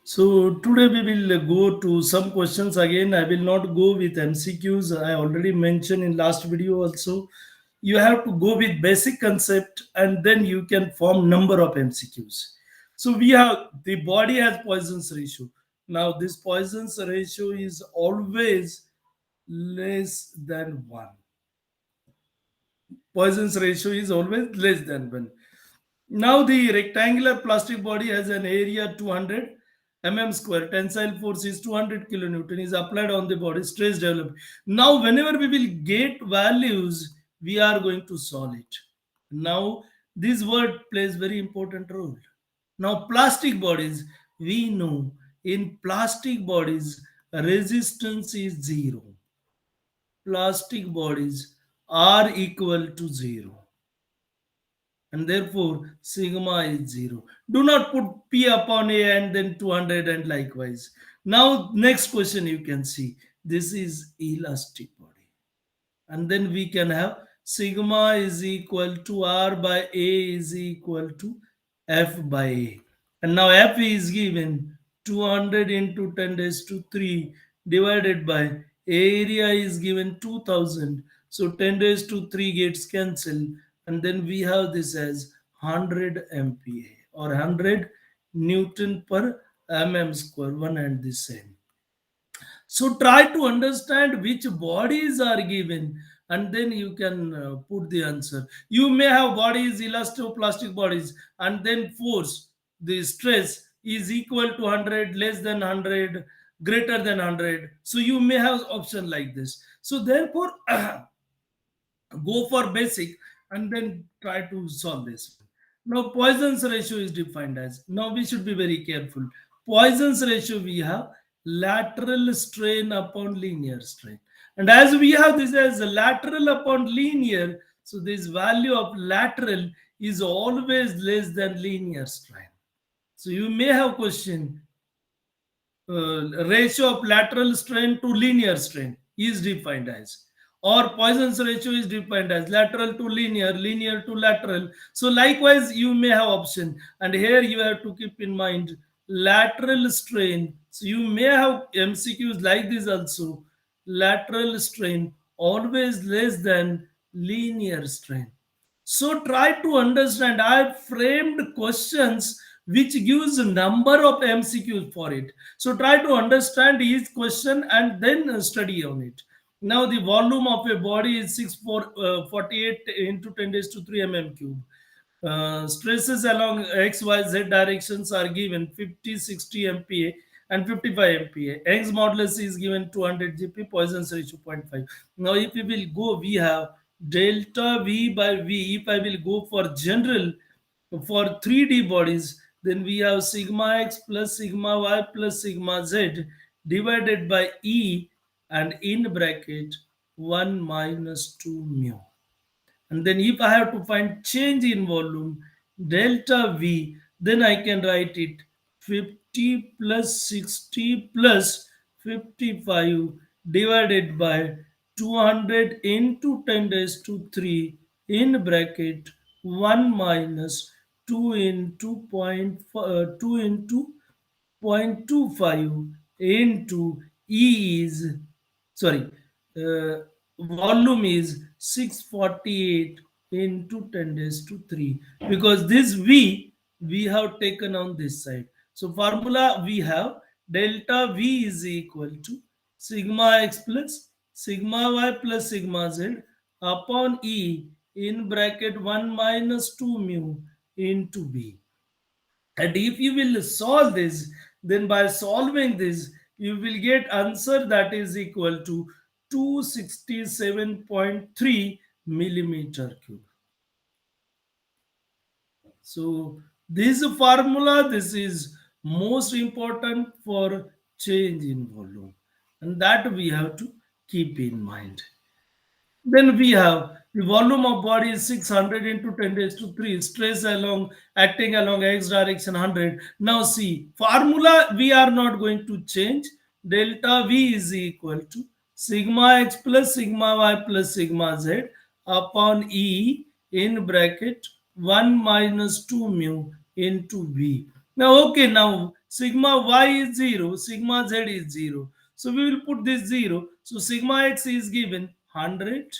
So today we will go to some questions again. I will not go with MCQs. I already mentioned in last video also. You have to go with basic concept and then you can form number of MCQs. So we have the body has Poisson's ratio. Now this Poisson's ratio is always less than 1. Poisson's ratio is always less than 1. Now the rectangular plastic body has an area 200 square. Tensile force is 200 kilonewton is applied on the body. Stress developed. Now whenever we will get values, we are going to solve it. Now this word plays very important role. Now plastic bodies, we know in plastic bodies resistance is 0. Plastic bodies are equal to 0 and therefore sigma is 0. Do not put P upon A and then 200 and likewise. Now next question you can see. This is elastic body. And then we can have sigma is equal to R by A is equal to F by A. And now F is given 200 into 10 raised to 3 divided by area is given 2000. So 10 raised to 3 gets cancelled. And then we have this as 100 MPa or 100 Newton per mm square, one and the same. So try to understand which bodies are given and then you can put the answer. You may have bodies, elastoplastic bodies, and then force, the stress is equal to 100, less than 100, greater than 100. So you may have option like this. So therefore, go for basic and then try to solve this. Now Poisson's ratio is defined as, now we should be very careful. Poisson's ratio we have lateral strain upon linear strain, and as we have this as lateral upon linear, so this value of lateral is always less than linear strain. So you may have question, ratio of lateral strain to linear strain is defined as, or Poisson's ratio is defined as lateral to linear, linear to lateral. So likewise you may have option, and here you have to keep in mind lateral strain. So you may have MCQs like this also. Lateral strain always less than linear strain. So try to understand. I have framed questions which gives a number of MCQs for it. So try to understand each question and then study on it. Now the volume of a body is 648 into 10 raised to 3 mm cube. Stresses along x, y, z directions are given 50, 60 MPa and 55 MPa. Young's modulus is given 200 GP, Poisson's ratio 0.5. Now if we will go, we have delta V by V. If I will go for general, for 3D bodies, then we have sigma x plus sigma y plus sigma z divided by E and in bracket 1 minus 2 mu. And then if I have to find change in volume, delta V, then I can write it 50 plus 60 plus 55 divided by 200 into 10 raised to 3 in bracket 1 minus 2 into 2 into 0.25 into E is, sorry, uh, volume is 648 into 10 raised to 3, because this V we have taken on this side. So formula we have delta V is equal to sigma x plus sigma y plus sigma z upon E in bracket 1 minus 2 mu into B. And if you will solve this, then by solving this, you will get answer that is equal to 267.3 millimeter cube. So this formula, this is most important for change in volume, and that we have to keep in mind. Then we have the volume of body is 600 into 10 raised to 3. Stress along acting along x direction 100. Now see, formula we are not going to change. Delta V is equal to sigma x plus sigma y plus sigma z upon E in bracket 1 minus 2 mu into V. Now okay, now sigma y is 0, sigma z is 0. So we will put this 0. So sigma x is given 100,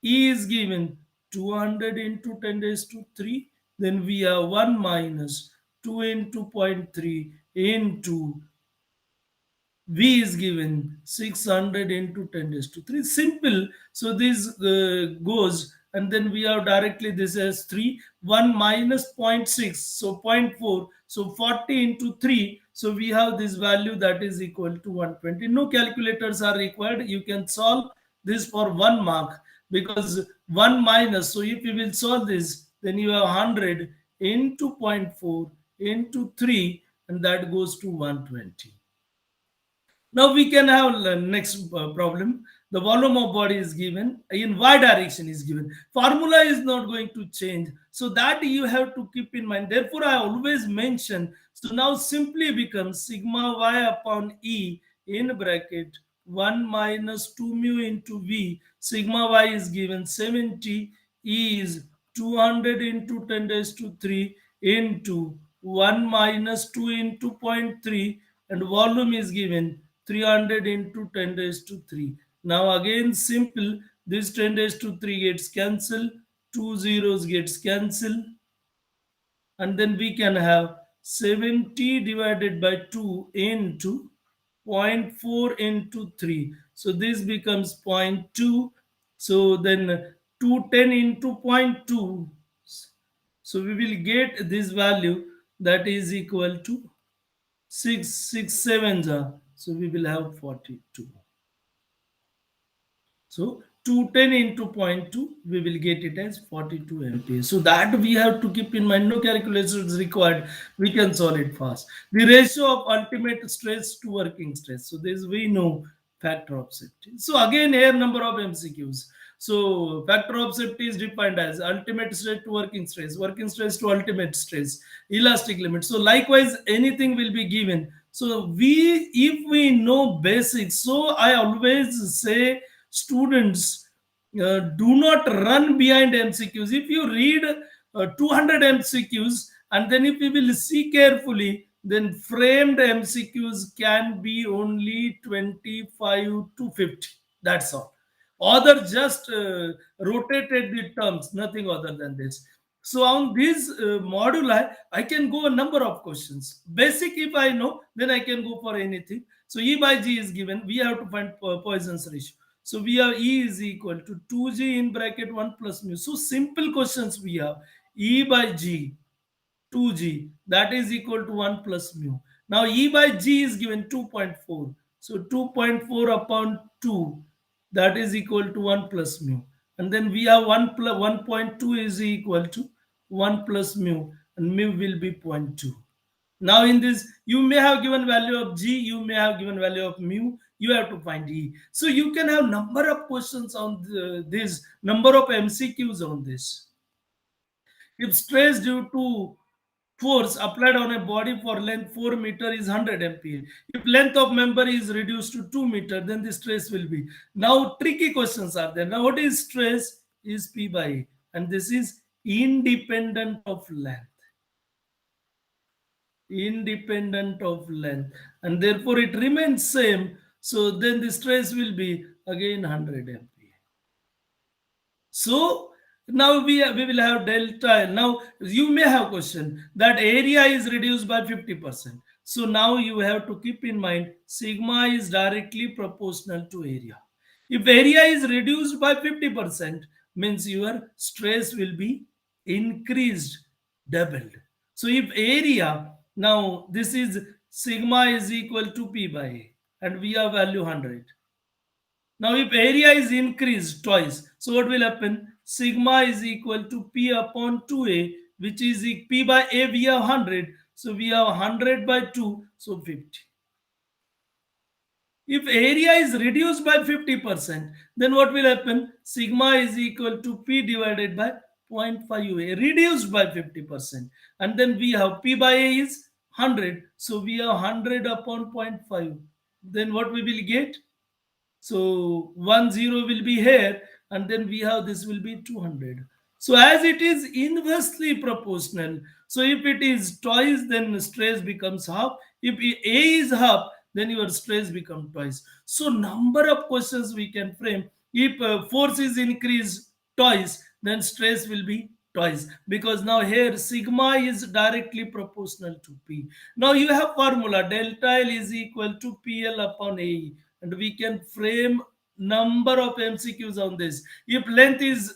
E is given 200 into 10 raised to 3. Then we have 1 minus 2 into zero point 0.3 into V is given 600 into 10 raised to 3. Simple. So this goes, and then we have directly this as 3. 1 minus zero point 0.6, so zero point 0.4. So 40 into 3. So we have this value that is equal to 120. No calculators are required. You can solve this for 1 mark because 1 minus. So if you will solve this, then you have 100 into zero point 0.4 into 3, and that goes to 120. Now we can have the next problem. The volume of body is given in y direction is given. Formula is not going to change. So that you have to keep in mind. Therefore, I always mention. So now simply becomes sigma y upon E in bracket 1 minus 2 mu into V. Sigma y is given 70. E is 200 into 10 raised to 3 into 1 minus 2 into zero point 0.3, and volume is given 300 into 10 raised to 3. Now again simple, this 10 raised to 3 gets cancelled, two zeros gets cancelled, and then we can have 70 divided by 2 into zero point 0.4 into 3. So this becomes zero point 0.2. So then 210 into zero point 0.2. So we will get this value that is equal to 6 sevens are. So we will have 42. So 210 into zero point 0.2, we will get it as 42 ampere. So that we have to keep in mind. No calculation is required. We can solve it fast. The ratio of ultimate stress to working stress. So this we know factor of safety. So again here number of MCQs. So factor of safety is defined as ultimate stress to working stress to ultimate stress, elastic limit. So likewise anything will be given. So if we know basics, so I always say students do not run behind MCQs. If you read 200 MCQs and then if you will see carefully, then framed MCQs can be only 25 to 50. That's all. Other just rotated the terms, nothing other than this. So on this module, I can go a number of questions. Basic, if I know, then I can go for anything. So E by G is given. We have to find Poisson's ratio. So we have E is equal to 2G in bracket 1 plus mu. So simple questions we have. E by G, 2G, that is equal to 1 plus mu. Now E by G is given 2.4. So 2.4 upon 2, that is equal to 1 plus mu. And then we have 1 plus 1.2 is equal to 1 plus mu, and mu will be zero point 0.2. Now in this, you may have given value of G, you may have given value of mu, you have to find E. So you can have number of questions on this, number of MCQs on this. If stress due to force applied on a body for length 4 meter is 100 MPa. If length of member is reduced to 2 meter, then the stress will be. Now tricky questions are there. Now what is stress? Is P by A, and this is independent of length. Independent of length, and therefore it remains same. So then the stress will be again 100 MPa. So now we will have delta. Now you may have question that area is reduced by 50%. So now you have to keep in mind sigma is directly proportional to area. If area is reduced by 50%, means your stress will be increased, doubled. So if area, now this is sigma is equal to P by A, and we have value 100. Now, if area is increased twice, so what will happen? Sigma is equal to P upon 2A, which is P by A, we have 100. So, we have 100 by 2, so 50. If area is reduced by 50%, then what will happen? Sigma is equal to P divided by 0.5A, reduced by 50%. And then we have P by A is 100. So, we have 100 upon 0.5. Then what we will get? So 1 0 will be here, and then we have this will be 200. So as it is inversely proportional, So if it is twice, then stress becomes half. If A is half, then your stress becomes twice. So number of questions we can frame. If force is increased twice, then stress will be twice, because now here sigma is directly proportional to P. Now you have formula delta L is equal to PL upon AE, and we can frame number of MCQs on this. If length is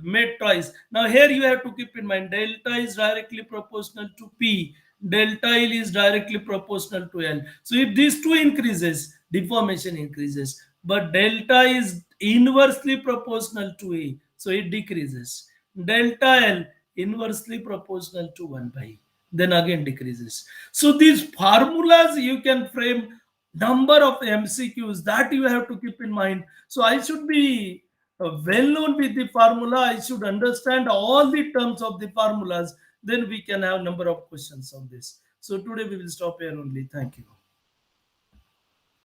made twice, now here you have to keep in mind delta is directly proportional to P, delta L is directly proportional to L. So if these two increases, deformation increases, but delta is inversely proportional to A, so it decreases. Delta L inversely proportional to 1 by E, then again decreases. So these formulas you can frame number of MCQs that you have to keep in mind. So I should be well known with the formula. I should understand all the terms of the formulas. Then we can have number of questions on this. So today we will stop here only. Thank you.